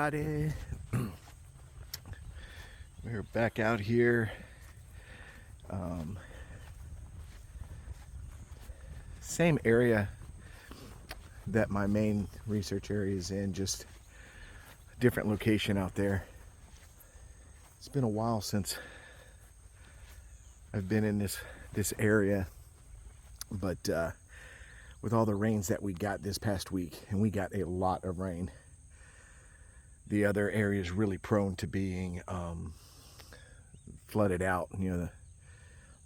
everybody. We're back out here. Same area that my main research area is in, just a different location out there. It's been a while since I've been in this area, but with all the rains that we got this past week, and we got a lot of rain, the other area is really prone to being flooded out. You know,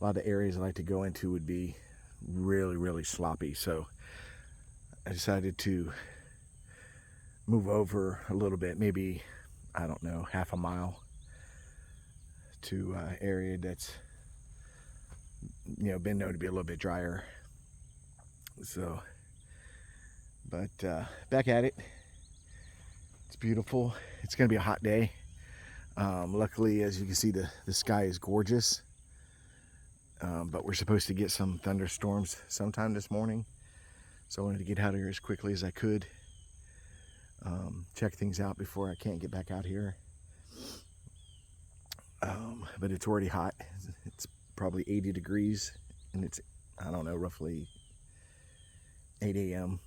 a lot of the areas I like to go into would be really sloppy. So I decided to move over a little bit, maybe, I don't know, half a mile to an area that's, you know, been known to be a little bit drier. So, but back at it. It's beautiful. It's gonna be a hot day. Luckily, as you can see, the sky is gorgeous. But we're supposed to get some thunderstorms sometime this morning. So I wanted to get out of here as quickly as I could. Check things out before I can't get back out here. But it's already hot. It's probably 80 degrees, and it's, I don't know, roughly 8 a.m.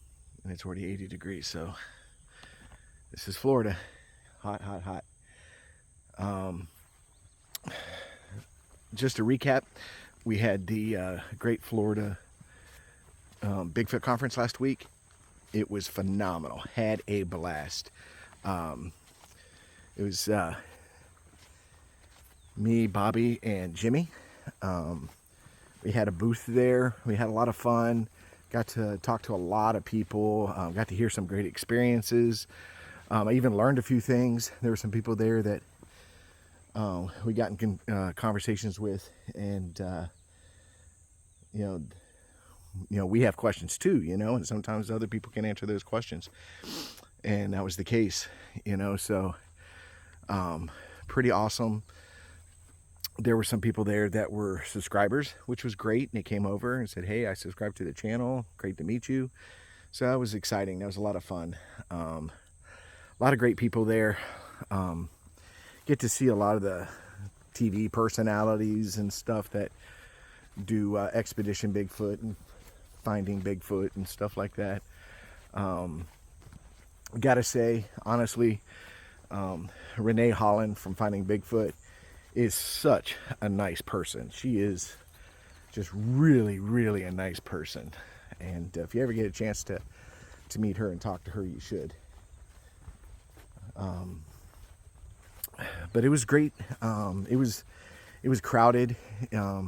and it's already 80 degrees. So this is Florida. Hot. Just to recap, we had the Great Florida Bigfoot Conference last week. It was phenomenal. Had a blast. It was me, Bobby, and Jimmy. We had a booth there. We had a lot of fun. Got to talk to a lot of people. Got to hear some great experiences. I even learned a few things. There were some people there that we got in conversations with, and you know, we have questions too, you know, and sometimes other people can answer those questions, and that was the case, you know. So pretty awesome. There were some people there that were subscribers, which was great, and they came over and said, hey, I subscribed to the channel, great to meet you. So that was exciting. That was a lot of fun. A lot of great people there. Get to see a lot of the TV personalities and stuff that do Expedition Bigfoot and Finding Bigfoot and stuff like that. Gotta say, honestly, Renee Holland from Finding Bigfoot is such a nice person. She is just really a nice person. And if you ever get a chance to meet her and talk to her, you should. But it was great. It was crowded. I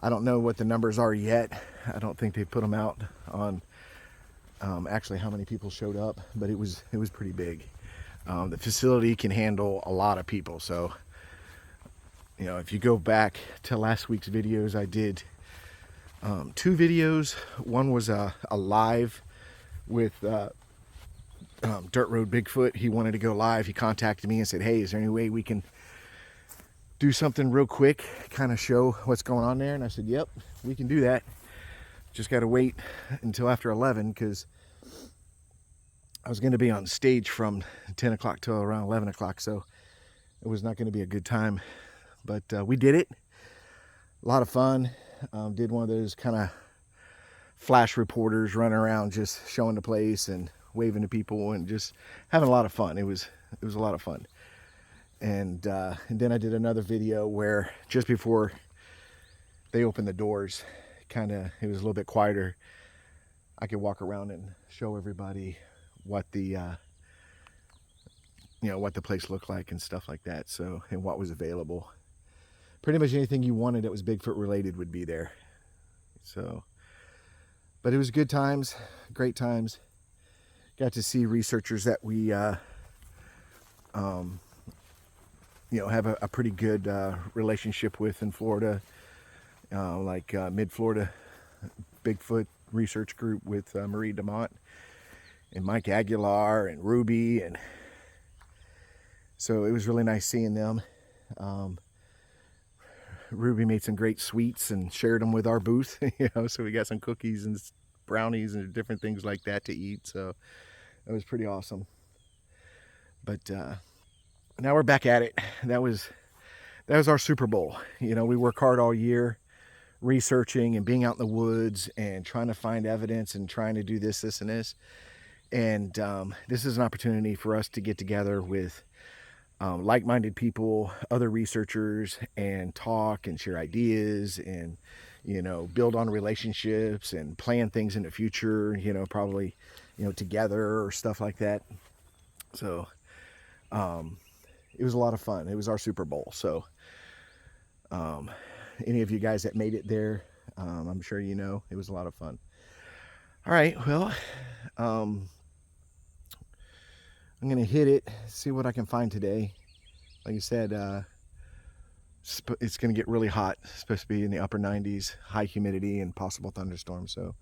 don't know what the numbers are yet. I don't think they put them out on actually how many people showed up, but it was pretty big. The facility can handle a lot of people. So, you know, if you go back to last week's videos, I did 2 videos. One was a live with Dirt Road Bigfoot. He wanted to go live. He contacted me and said, hey, is there any way we can do something real quick, kind of show what's going on there? And I said, yep, we can do that. Just got to wait until after 11, because I was going to be on stage from 10 o'clock till around 11 o'clock. So it was not going to be a good time, but we did it. A lot of fun. Did one of those kind of flash reporters running around just showing the place and waving to people and just having a lot of fun. It was a lot of fun. And then I did another video where just before they opened the doors, it was a little bit quieter. I could walk around and show everybody what the you know, what the place looked like and stuff like that. So, and what was available. Pretty much anything you wanted that was Bigfoot related would be there. So, but it was good times, great times. Got to see researchers that we, you know, have a pretty good relationship with in Florida, like Mid-Florida Bigfoot Research Group with Marie DeMont and Mike Aguilar and Ruby, and so it was really nice seeing them. Ruby made some great sweets and shared them with our booth, you know, so we got some cookies and brownies and different things like that to eat. So it was pretty awesome. But now we're back at it. That was our Super Bowl. You know, we work hard all year researching and being out in the woods and trying to find evidence and trying to do this, and this. And this is an opportunity for us to get together with like-minded people, other researchers, and talk and share ideas and, you know, build on relationships and plan things in the future, you know, probably, you know, together or stuff like that. So it was a lot of fun. It was our Super Bowl. So any of you guys that made it there, I'm sure you know it was a lot of fun. All right, well, I'm gonna hit it, see what I can find today. Like I said, it's gonna get really hot. It's supposed to be in the upper 90s, high humidity and possible thunderstorms. So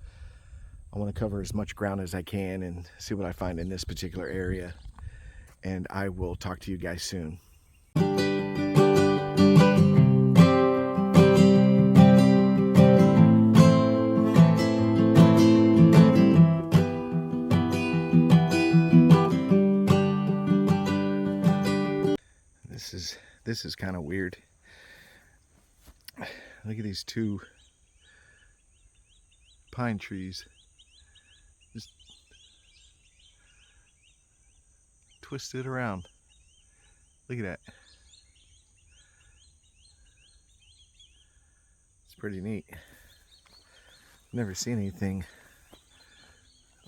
I want to cover as much ground as I can and see what I find in this particular area. And I will talk to you guys soon. This is kind of weird. Look at these two pine trees. Just twisted around. Look at that. It's pretty neat. Never seen anything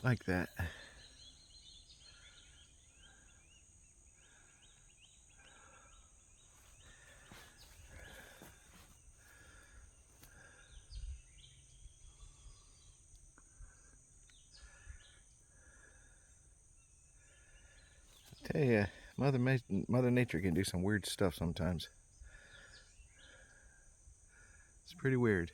like that. Tell you, Mother Nature can do some weird stuff sometimes. It's pretty weird.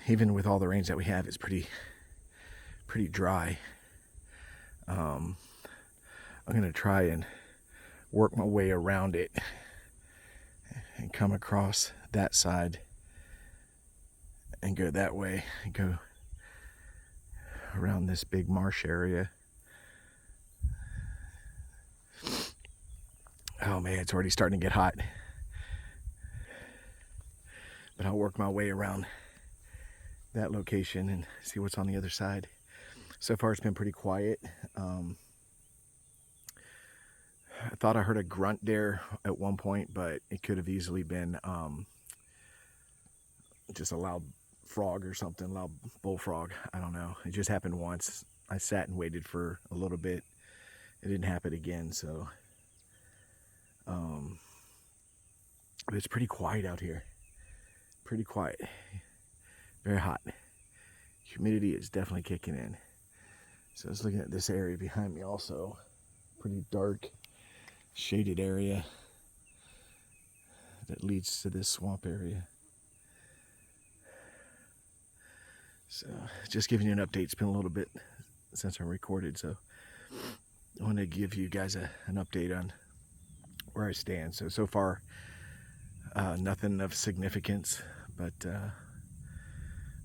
Even with all the rains that we have, it's pretty dry. I'm gonna try and work my way around it and come across that side and go that way and go around this big marsh area. Oh man, it's already starting to get hot. But I'll work my way around that location and see what's on the other side. So far it's been pretty quiet. I thought I heard a grunt there at one point, but it could have easily been just a loud frog or something, loud bullfrog. I don't know. It just happened once. I sat and waited for a little bit. It didn't happen again, so but it's pretty quiet out here. Pretty quiet. Very hot. Humidity is definitely kicking in. So I was looking at this area behind me also. Pretty dark, shaded area that leads to this swamp area. So just giving you an update. It's been a little bit since I recorded, so I want to give you guys an update on where I stand. So far, nothing of significance, but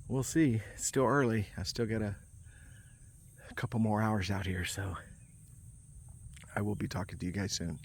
we'll see. It's still early. I still got a couple more hours out here, so I will be talking to you guys soon.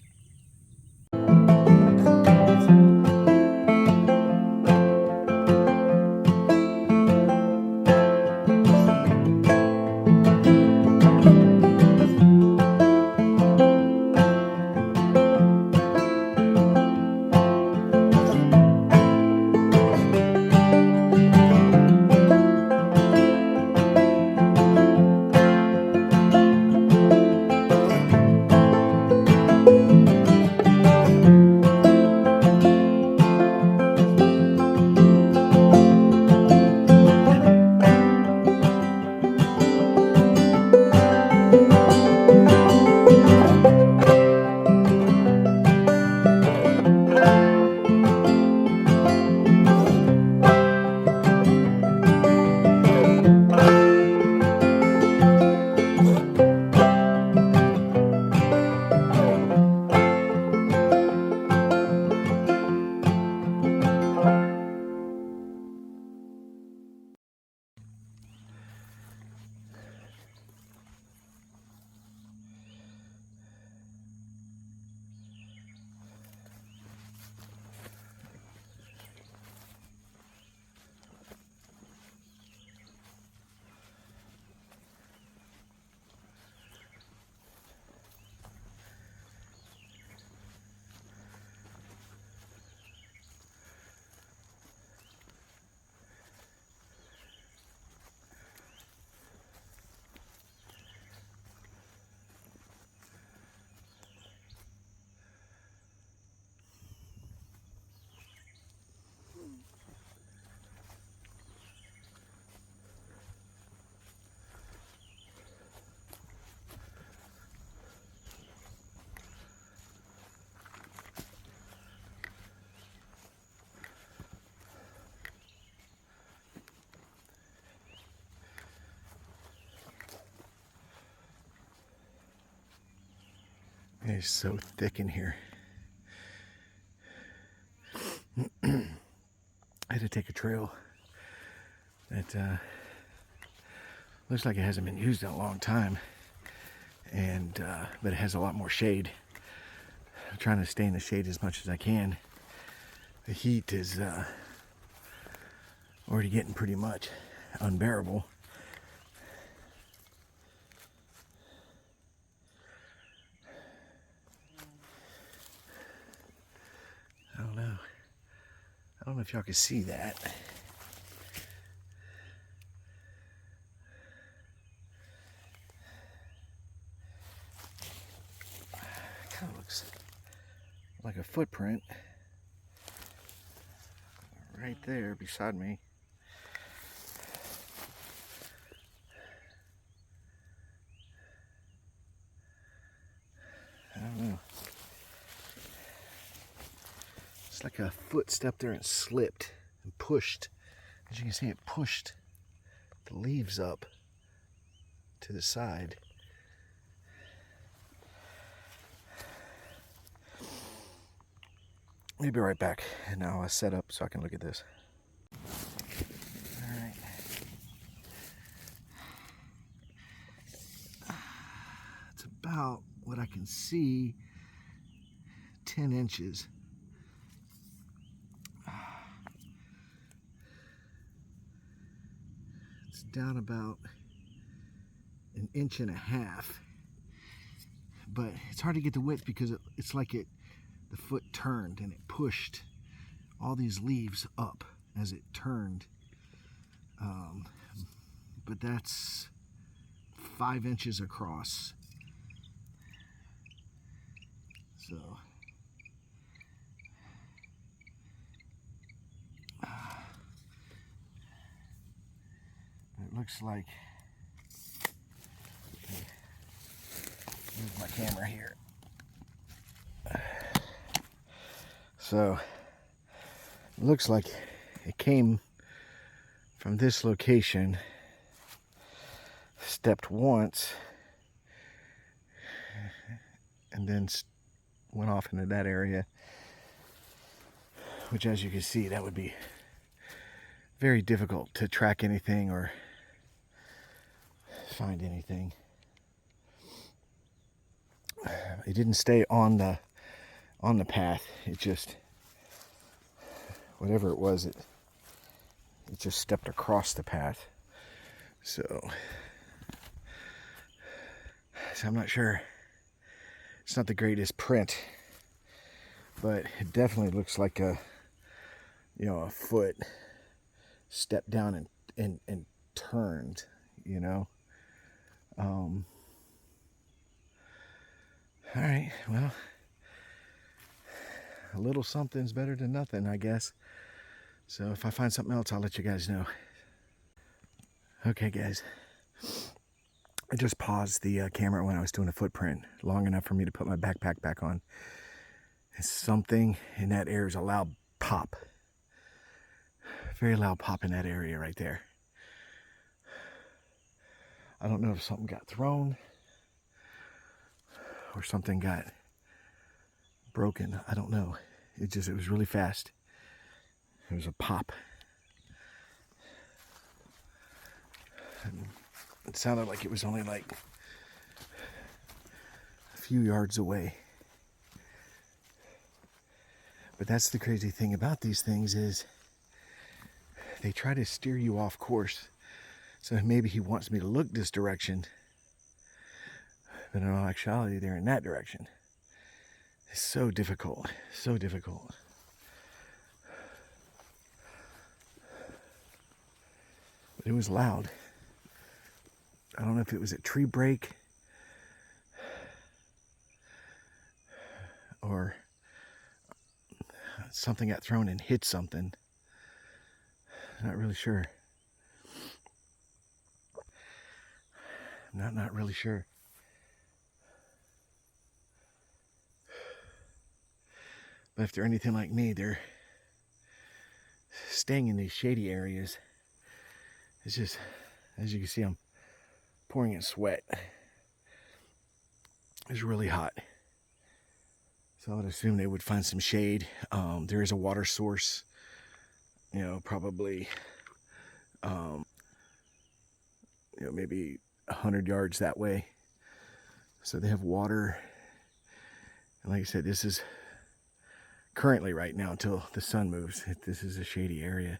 It's so thick in here. I had to take a trail that looks like it hasn't been used in a long time, and but it has a lot more shade. I'm trying to stay in the shade as much as I can. The heat is already getting pretty much unbearable. I don't know. I don't know if y'all can see that. Kind of looks like a footprint right there beside me. I don't know. It's like a foot stepped there and slipped and pushed. As you can see, it pushed the leaves up to the side. I'll be right back, and now I'll set up so I can look at this. All right. It's about what I can see, 10 inches. It's down about 1.5 inches, but it's hard to get the width because it's like the foot turned and it pushed all these leaves up as it turned. But that's 5 inches across. So it looks like, use my camera here. So it looks like it came from this location, stepped once, and then went off into that area, which, as you can see, that would be very difficult to track anything or find anything. It didn't stay on the path. It just, whatever it was, it just stepped across the path. So I'm not sure. It's not the greatest print, but it definitely looks like a foot stepped down and turned, all right, well, a little something's better than nothing, I guess. So if I find something else, I'll let you guys know. Okay, guys, I just paused the camera when I was doing a footprint long enough for me to put my backpack back on. And something in that area is a loud pop. Very loud pop in that area right there. I don't know if something got thrown or something got broken. I don't know. It was really fast. It was a pop. And it sounded like it was only like a few yards away. But that's the crazy thing about these things is they try to steer you off course. So maybe he wants me to look this direction, but in all actuality, they're in that direction. It's so difficult, so difficult. But it was loud. I don't know if it was a tree break or something got thrown and hit something. Not really sure. Not really sure. But if they're anything like me, they're staying in these shady areas. It's just, as you can see, I'm pouring in sweat. It's really hot. So I would assume they would find some shade. There is a water source, probably, maybe 100 yards that way. So they have water. And like I said, this is currently right now until the sun moves. This is a shady area.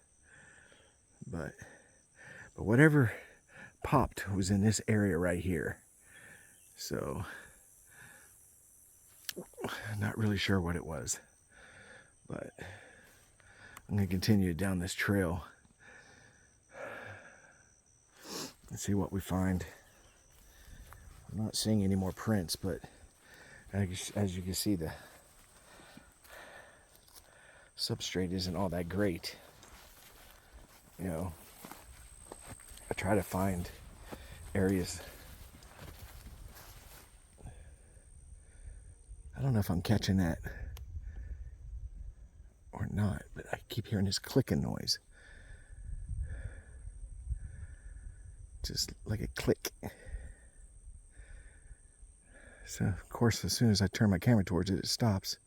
But whatever popped was in this area right here. So I'm not really sure what it was. But I'm going to continue down this trail and see what we find. I'm not seeing any more prints, but as you can see, the substrate isn't all that great. I try to find areas. I don't know if I'm catching that or not, but I keep hearing this clicking noise. Just like a click. So, of course, as soon as I turn my camera towards it, it stops.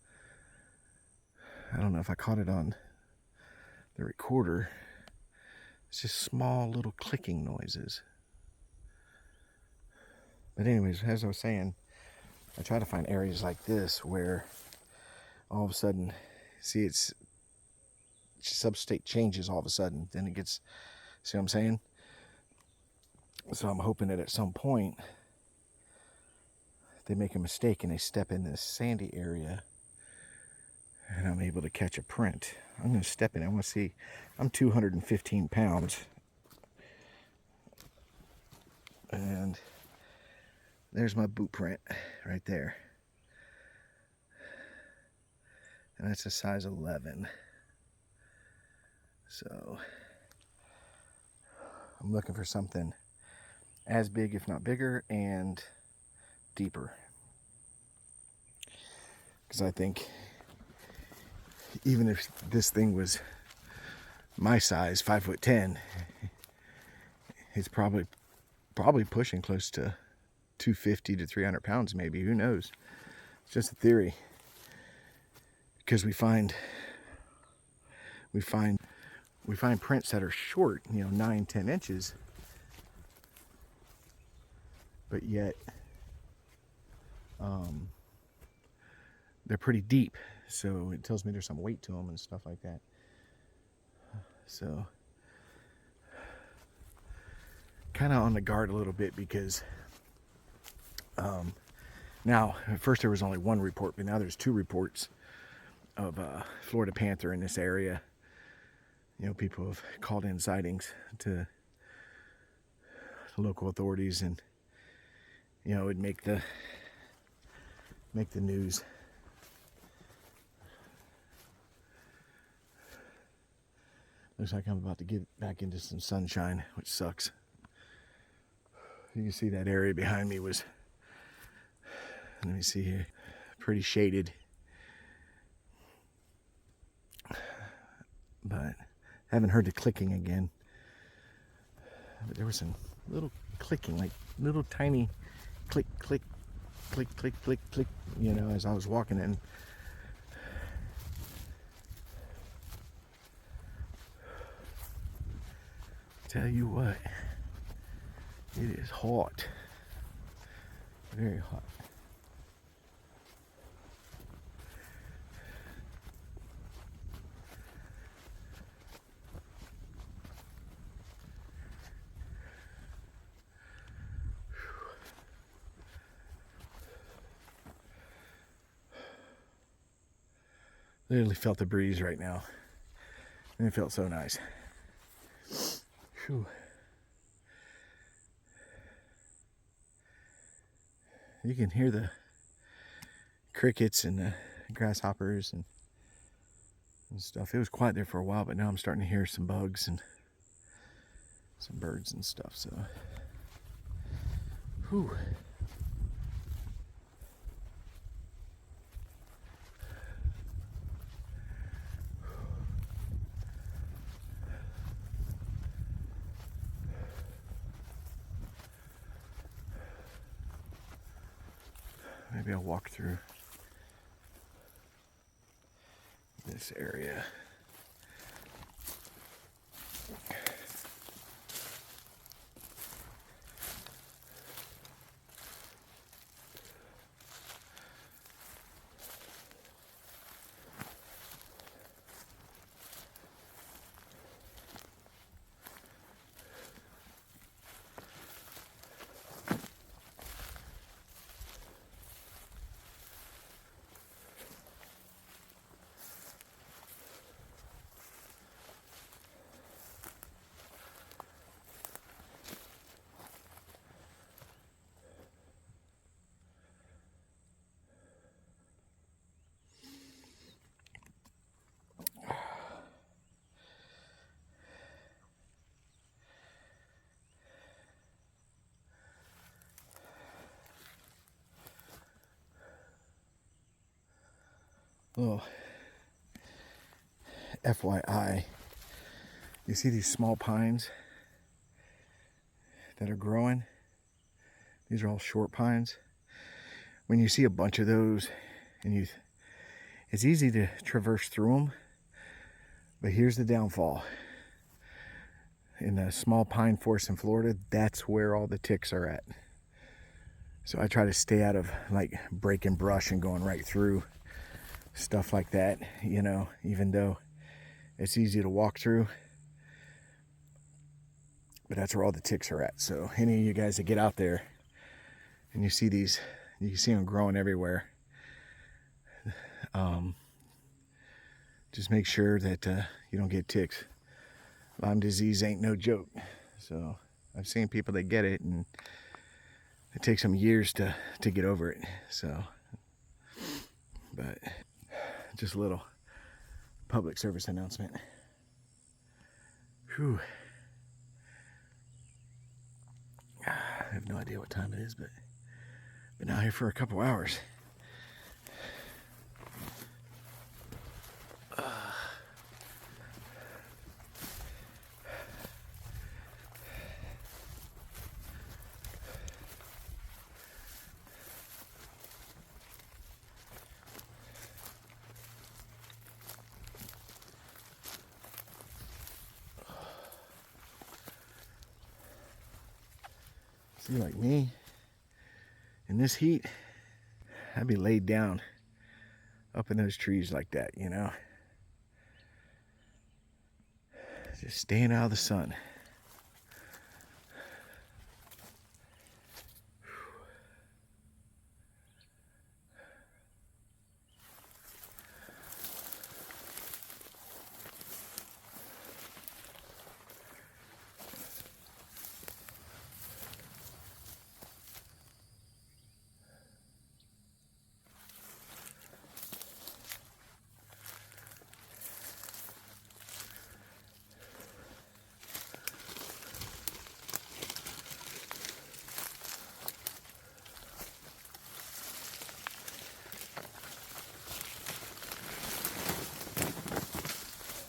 I don't know if I caught it on the recorder. It's just small little clicking noises. But anyways, as I was saying, I try to find areas like this where all of a sudden, see, its substate changes all of a sudden. Then it gets, see what I'm saying? So I'm hoping that at some point they make a mistake and they step in this sandy area and I'm able to catch a print. I'm going to step in. I want to see. I'm 215 pounds. And there's my boot print right there. And that's a size 11. So I'm looking for something as big, if not bigger, and deeper. Because I think even if this thing was my size, 5'10", it's probably pushing close to 250 to 300 pounds, maybe. Who knows? It's just a theory. Because we find prints that are short, 9-10 inches, but yet they're pretty deep, so it tells me there's some weight to them and stuff like that. So kind of on the guard a little bit, because now at first there was only one report, but now there's 2 reports of Florida panther in this area. People have called in sightings to local authorities, and it would make the news. Looks like I'm about to get back into some sunshine, which sucks. You can see that area behind me was, let me see here, pretty shaded. But haven't heard the clicking again. But there was some little clicking, like little tiny click, click, click, click, click, click, as I was walking in. Tell you what, it is hot. Very hot. Literally felt the breeze right now, and it felt so nice. Whew. You can hear the crickets and the grasshoppers and stuff. It was quiet there for a while, but now I'm starting to hear some bugs and some birds and stuff. So, whew. Maybe I'll walk through this area. Oh, FYI, you see these small pines that are growing? These are all short pines. When you see a bunch of those, and it's easy to traverse through them, but here's the downfall. In the small pine forest in Florida, that's where all the ticks are at. So I try to stay out of like breaking brush and going right through stuff like that, you know, even though it's easy to walk through, but that's where all the ticks are at. So any of you guys that get out there and you see these, you can see them growing everywhere, just make sure that you don't get ticks. Lyme disease ain't no joke. So I've seen people that get it and it takes them years to get over it. So, but just a little public service announcement. Whew. I have no idea what time it is, but been out here for a couple hours. See, like me, in this heat, I'd be laid down up in those trees like that, you know? Just staying out of the sun.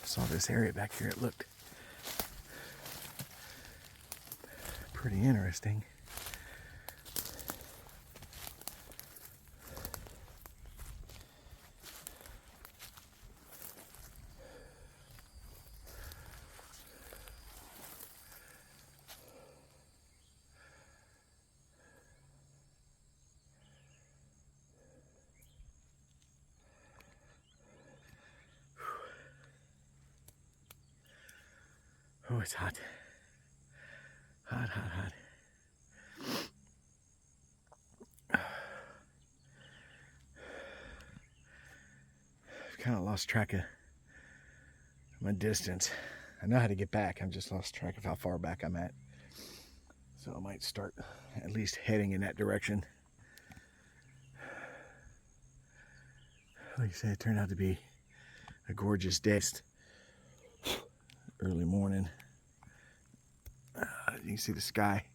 Saw this area back here, it looked pretty interesting. Oh, it's hot. Hot, hot, hot. I've kind of lost track of my distance. I know how to get back. I've just lost track of how far back I'm at. So I might start at least heading in that direction. Like I said, it turned out to be a gorgeous day. Early morning. You can see the sky.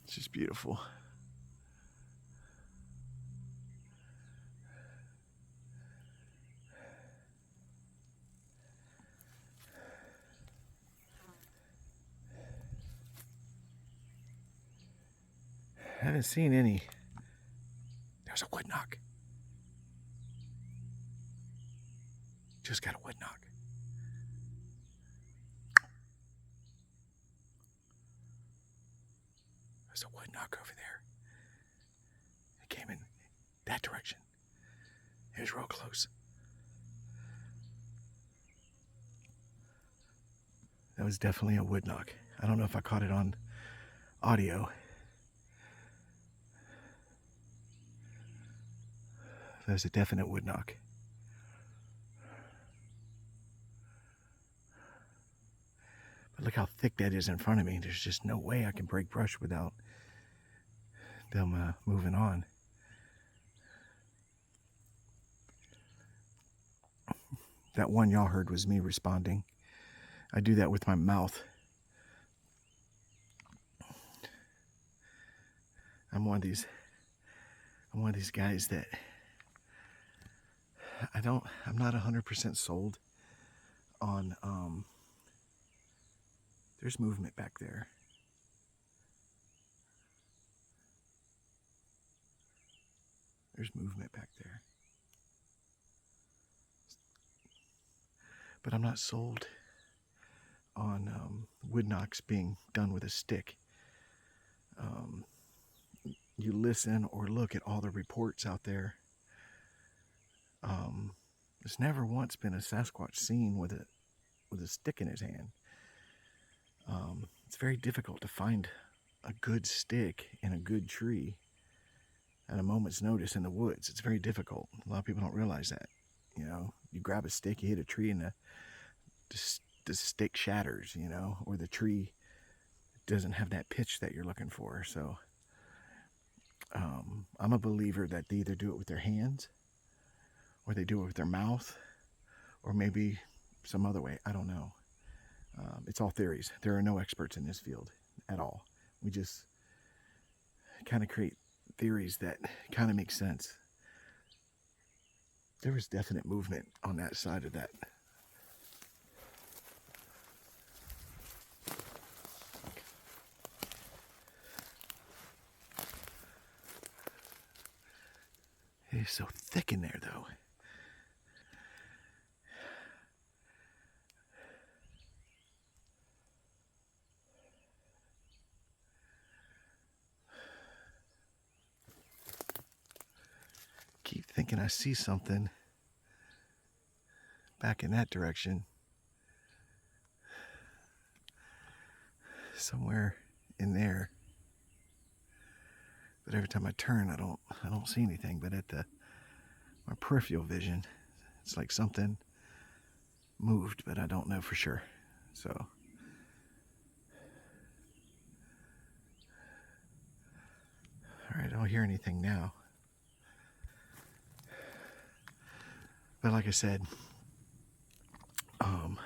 It's just beautiful. I haven't seen any. There's a wood knock. Just got a wood knock. There's a wood knock over there. It came in that direction. It was real close. That was definitely a wood knock. I don't know if I caught it on audio. That was a definite wood knock. But look how thick that is in front of me. There's just no way I can break brush without them moving on. That one y'all heard was me responding. I do that with my mouth. I'm one of these guys that I'm not 100% sold on there's movement back there. There's movement back there. But I'm not sold on wood knocks being done with a stick. You listen or look at all the reports out there. There's never once been a Sasquatch seen with a stick in his hand. It's very difficult to find a good stick in a good tree at a moment's notice in the woods. It's very difficult. A lot of people don't realize that. You know, you grab a stick, you hit a tree, and the stick shatters, you know, or the tree doesn't have that pitch that you're looking for. So I'm a believer that they either do it with their hands or they do it with their mouth or maybe some other way. I don't know. It's all theories. There are no experts in this field at all. We just kind of create theories that kind of make sense. There was definite movement on that side of that. It's so thick in there, though. Keep thinking I see something back in that direction. Somewhere in there. But every time I turn, I don't see anything. But at my peripheral vision, it's like something moved, but I don't know for sure. So all right, I don't hear anything now. But like I said, I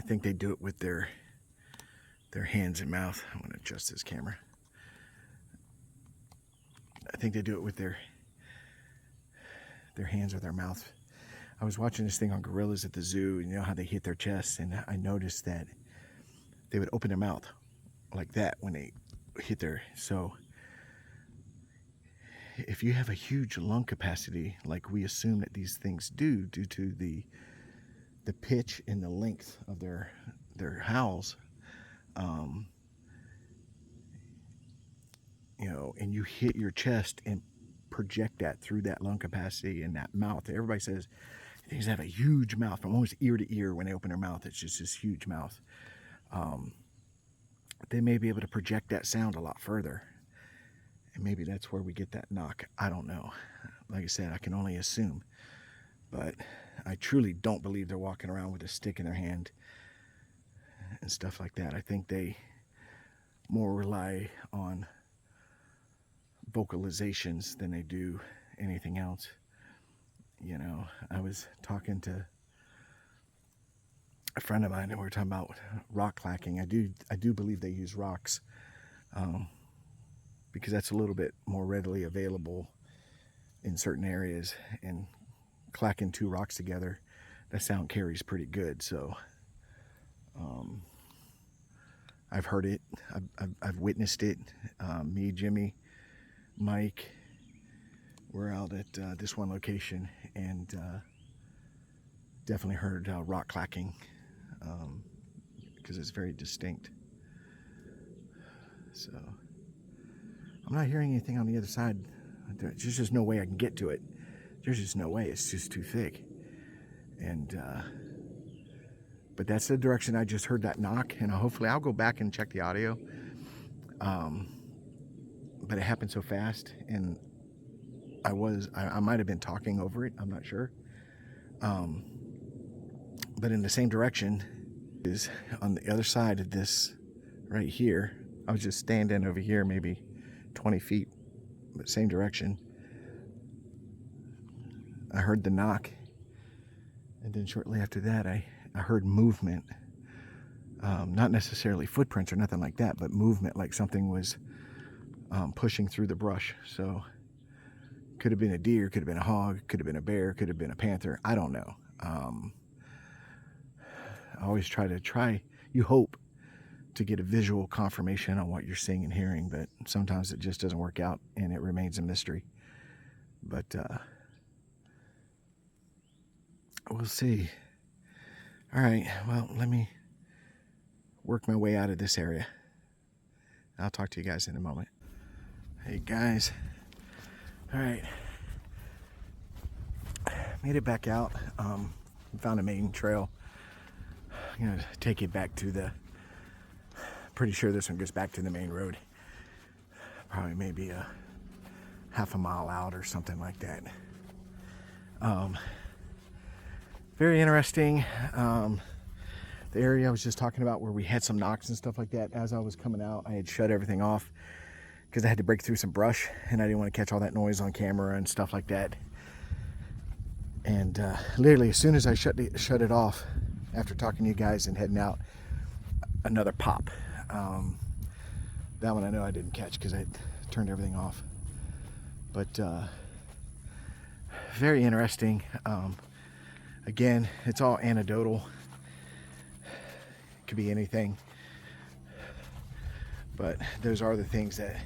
think they do it with their hands and mouth. I'm going to adjust this camera. I think they do it with their hands or their mouth. I was watching this thing on gorillas at the zoo, and you know how they hit their chests, and I noticed that they would open their mouth like that when they hit their... So if you have a huge lung capacity, like we assume that these things do, due to the pitch and the length of their howls, you know, and you hit your chest and project that through that lung capacity and that mouth. Everybody says things have a huge mouth from almost ear to ear when they open their mouth. It's just this huge mouth. They may be able to project that sound a lot further. And maybe that's where we get that knock. I don't know. Like I said, I can only assume. But I truly don't believe they're walking around with a stick in their hand and stuff like that. I think they more rely on vocalizations than they do anything else. You know, I was talking to a friend of mine and we were talking about rock clacking. I do believe they use rocks because that's a little bit more readily available in certain areas, and clacking two rocks together, that sound carries pretty good. So I've heard it, I've witnessed it. Me, Jimmy, Mike, we're out at this one location, and definitely heard rock clacking, because it's very distinct. So I'm not hearing anything on the other side. There's just no way I can get to it. There's just no way. It's just too thick. And but that's the direction I just heard that knock, and hopefully I'll go back and check the audio. But it happened so fast, and I might have been talking over it, I'm not sure. But in the same direction is on the other side of this right here. I was just standing over here, maybe 20 feet, but same direction. I heard the knock, and then shortly after that I heard movement. Not necessarily footprints or nothing like that, but movement, like something was pushing through the brush. So could have been a deer, could have been a hog, could have been a bear, could have been a panther. I don't know. I always you hope to get a visual confirmation on what you're seeing and hearing, but sometimes it just doesn't work out and it remains a mystery. But we'll see. All right, well, let me work my way out of this area. I'll talk to you guys in a moment. Hey guys, all right, made it back out. Found a main trail. I'm gonna take it back to the, pretty sure this one goes back to the main road. Probably maybe a half a mile out or something like that. Very interesting. The area I was just talking about where we had some knocks and stuff like that, as I was coming out, I had shut everything off because I had to break through some brush, and I didn't want to catch all that noise on camera and stuff like that. And literally as soon as I shut it off, after talking to you guys and heading out, another pop. That one I know I didn't catch because I turned everything off. But very interesting. Again, it's all anecdotal. Could be anything, but those are the things that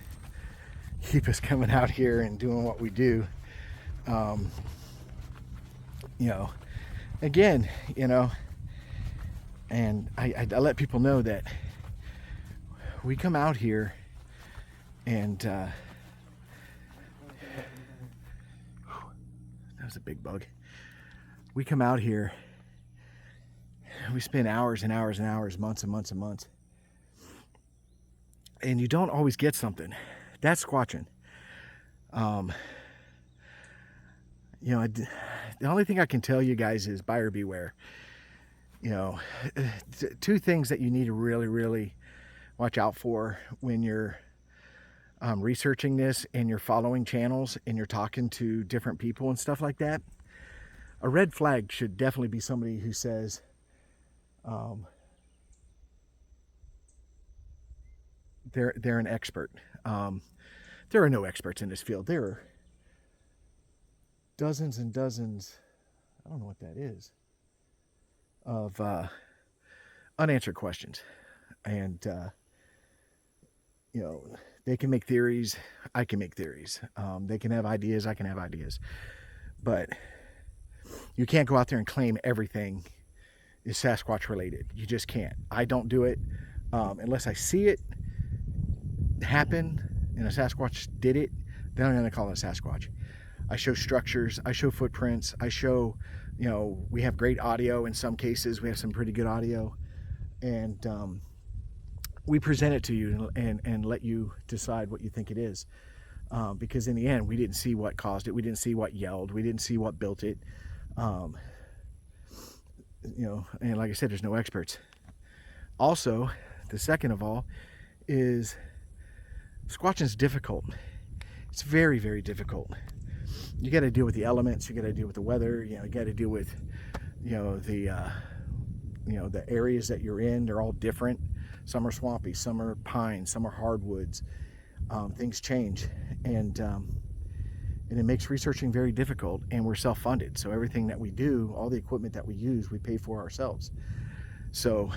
keep us coming out here and doing what we do. Again, and I let people know that we come out here and that was a big bug. We come out here, we spend hours and hours and hours, months and months and months, and you don't always get something. That's squatching. The only thing I can tell you guys is buyer beware. Two things that you need to really, really watch out for when you're researching this and you're following channels and you're talking to different people and stuff like that. A red flag should definitely be somebody who says, they're an expert. There are no experts in this field. There are dozens and dozens, I don't know what that is, of unanswered questions. And they can make theories, I can make theories. They can have ideas, I can have ideas. But you can't go out there and claim everything is Sasquatch related. You just can't. I don't do it unless I see it happen and a Sasquatch did it. Then I'm going to call it a Sasquatch. I show structures, I show footprints, I show, we have great audio in some cases. We have some pretty good audio, and we present it to you and let you decide what you think it is. Because in the end, we didn't see what caused it. We didn't see what yelled. We didn't see what built it. And like I said, there's no experts. Also, the second of all is squatching is difficult. It's very, very difficult. You got to deal with the elements. You got to deal with the weather. You got to deal with, the areas that you're in. They're all different. Some are swampy, some are pine, some are hardwoods. Things change, and it makes researching very difficult. And we're self-funded, so everything that we do, all the equipment that we use, we pay for ourselves. So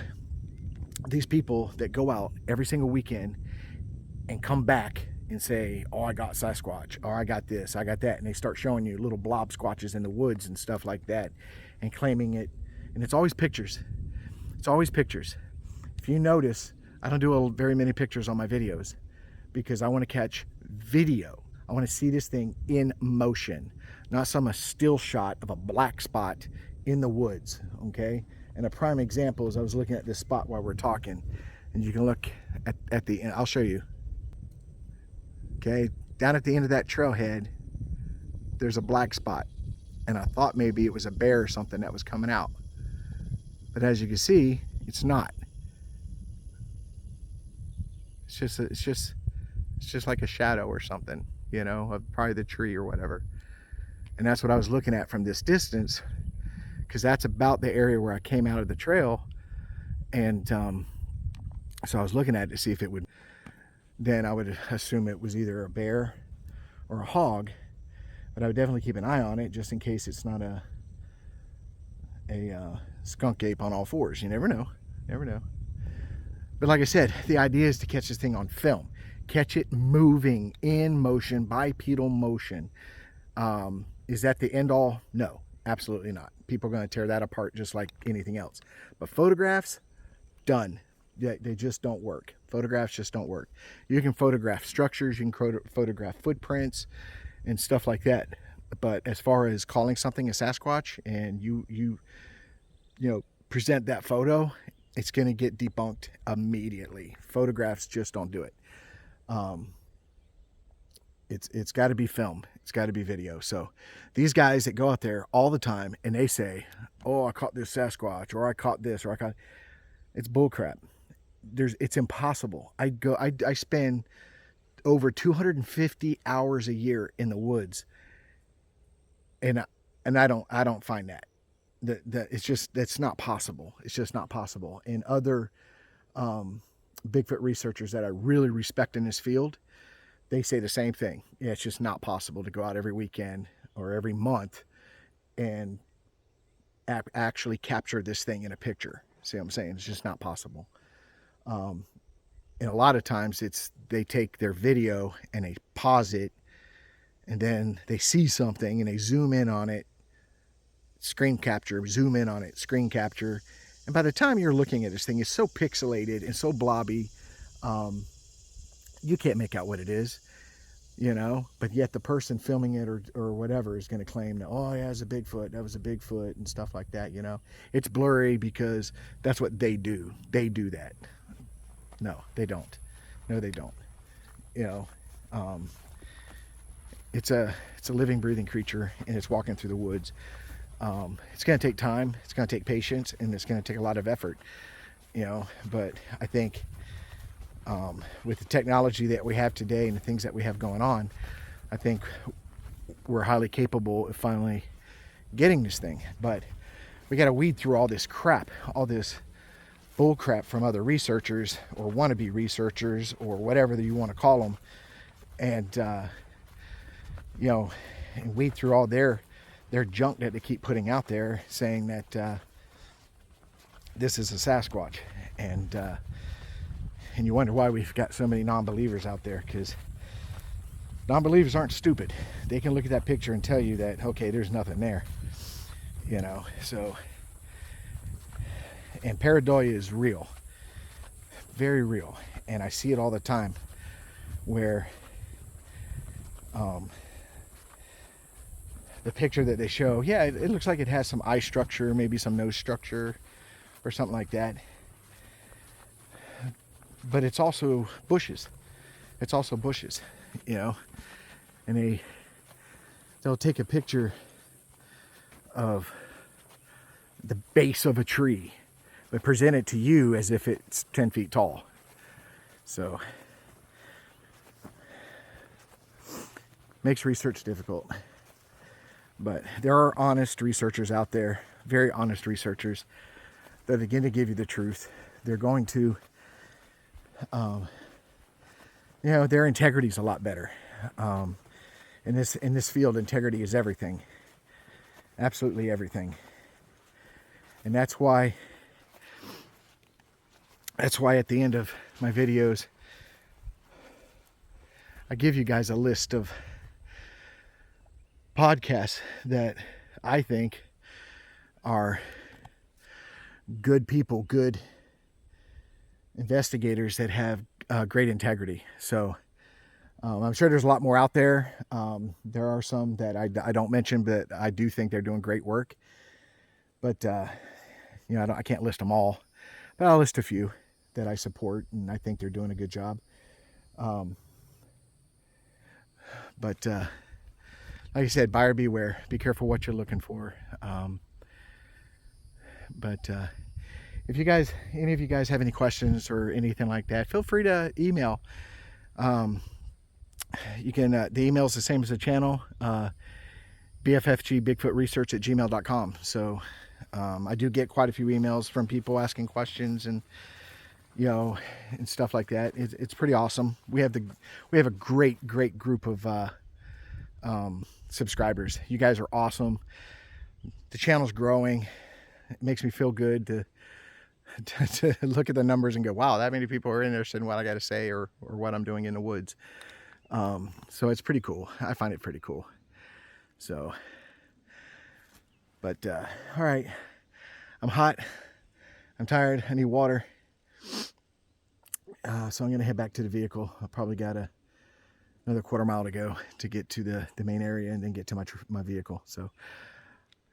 these people that go out every single weekend and come back and say, oh, I got Sasquatch, or I got this, I got that, and they start showing you little blob squatches in the woods and stuff like that, and claiming it. And it's always pictures. It's always pictures. If you notice, I don't do very many pictures on my videos because I want to catch video. I want to see this thing in motion, not some still shot of a black spot in the woods, okay? And a prime example is I was looking at this spot while we're talking, and you can look at the end. I'll show you. Okay, down at the end of that trailhead, there's a black spot, and I thought maybe it was a bear or something that was coming out, but as you can see, it's not. It's just like a shadow or something, you know, of probably the tree or whatever. And that's what I was looking at from this distance, because that's about the area where I came out of the trail. And so I was looking at it to see if it would, then I would assume it was either a bear or a hog, but I would definitely keep an eye on it just in case it's not a skunk ape on all fours. You never know, never know. But like I said, the idea is to catch this thing on film, catch it moving in motion, bipedal motion. Is that the end all? No, absolutely not. People are going to tear that apart just like anything else. But photographs, done. They just don't work. Photographs just don't work. You can photograph structures, you can photograph footprints and stuff like that. But as far as calling something a Sasquatch and you know, present that photo, it's going to get debunked immediately. Photographs just don't do it. It's got to be film. It's got to be video. So these guys that go out there all the time and they say, oh, I caught this Sasquatch, or I caught this, or I caught, it's bullcrap. It's impossible. I spend over 250 hours a year in the woods, and I don't find that that's not possible. It's just not possible. And other Bigfoot researchers that I really respect in this field, they say the same thing. Yeah, it's just not possible to go out every weekend or every month and actually capture this thing in a picture. See what I'm saying? It's just not possible. And a lot of times they take their video and they pause it, and then they see something and they zoom in on it, screen capture, zoom in on it, screen capture. And by the time you're looking at this thing, it's so pixelated and so blobby, you can't make out what it is, you know, but yet the person filming it or whatever is going to claim that, oh yeah, it was a Bigfoot, that was a Bigfoot and stuff like that, you know. It's blurry because that's what they do. They do that. No, they don't. No, they don't. You know, it's a living, breathing creature, and it's walking through the woods. It's going to take time, it's going to take patience, and it's going to take a lot of effort, you know. But I think with the technology that we have today and the things that we have going on, I think we're highly capable of finally getting this thing. But we got to weed through all this crap, all this bull crap from other researchers or wannabe researchers or whatever that you want to call them, and you know, and weed through all their junk that they keep putting out there, saying that this is a Sasquatch, and you wonder why we've got so many non-believers out there, because non-believers aren't stupid. They can look at that picture and tell you that, okay, there's nothing there, you know. So, and pareidolia is real, very real, and I see it all the time, where the picture that they show, yeah, it looks like it has some eye structure, maybe some nose structure or something like that, but it's also bushes. It's also bushes, you know. And they'll take a picture of the base of a tree but present it to you as if it's 10 feet tall. So makes research difficult. But there are honest researchers out there, very honest researchers, that are going to give you the truth. They're going to, you know, their integrity is a lot better. In this field, integrity is everything, absolutely everything. And that's why at the end of my videos, I give you guys a list of podcasts that I think are good people, good investigators that have great integrity. So I'm sure there's a lot more out there. There are some that I don't mention, but I do think they're doing great work. But you know, I can't list them all, but I'll list a few that I support, and I think they're doing a good job. But like I said, buyer beware. Be careful what you're looking for. But if you guys, any of you guys have any questions or anything like that, feel free to email. You can, the email is the same as the channel, BFFG Bigfoot Research at gmail.com. So I do get quite a few emails from people asking questions and, you know, and stuff like that. It's pretty awesome. We have a great group of subscribers. You guys are awesome. The channel's growing. It makes me feel good to look at the numbers and go, wow, that many people are interested in what I got to say or what I'm doing in the woods. So it's pretty cool. I find it pretty cool. So, but all right, I'm hot, I'm tired, I need water. So I'm gonna head back to the vehicle. I probably got another quarter mile to go to get to the main area and then get to my vehicle. So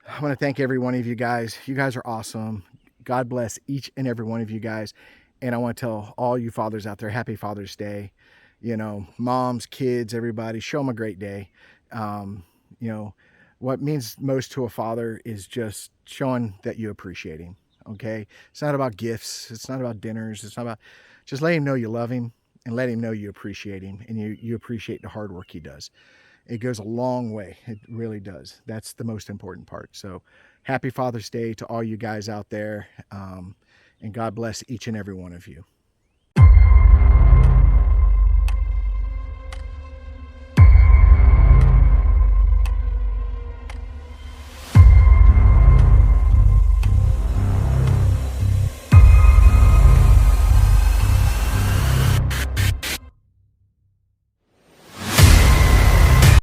I want to thank every one of you guys. You guys are awesome. God bless each and every one of you guys. And I want to tell all you fathers out there, happy Father's Day. You know, moms, kids, everybody, show them a great day. You know, what means most to a father is just showing that you appreciate him. Okay. It's not about gifts. It's not about dinners. It's not about, just let him know you love him and let him know you appreciate him and you appreciate the hard work he does. It goes a long way. It really does. That's the most important part. So happy Father's Day to all you guys out there. And God bless each and every one of you.